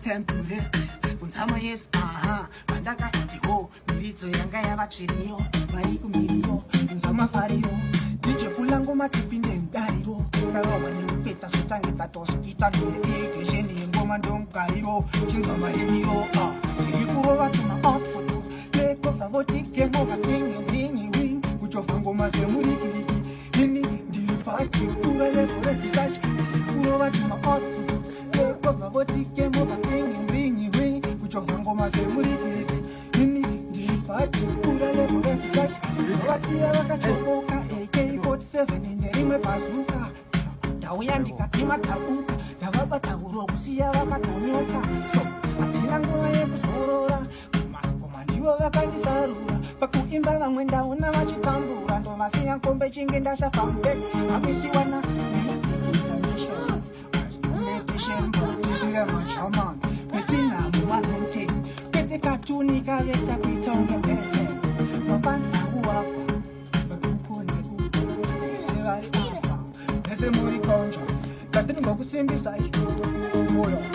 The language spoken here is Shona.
time to rest. Kunzama yes, Mandaka Santiho, Mirizo Yanga Yavachiro, Mariku Mirio, Kunzama Fario, DJ Pulango Matipin and Dario, Karoma, Peter Sotanga Toskita, Jenny and Gomandom Cairo, Kinzama Emiro, Kirikuro to my outfit, make of a voting game over singing, ringing wing, which of Angomas and Muriki, Hini, the party, Pura Level Research, Pura to my outfit, make of a voting game over singing, ringing wing, which of Angomas and Muriki, Hini, the party, Pura Level Research, Vasia Kachoka, AK-47 in the Rime Bazooka. Tawiyandika tima tabuka Tawaba tawuro kusiya wakatonyoka So, atina ngola yekusorora Kumandiwa wakandisarura Pakuimba vamwenda una vachitambura Ndo masiya nkombe chinge ndasha fambek Amisi wana Basic information Meditation Kutikira machaman Petina muwanomte Peti katuni kareta kuitonge pete Mafans ahuwaka Bakukuni Sevari Ese muri konja, katini ngokusimbisa. Moyo.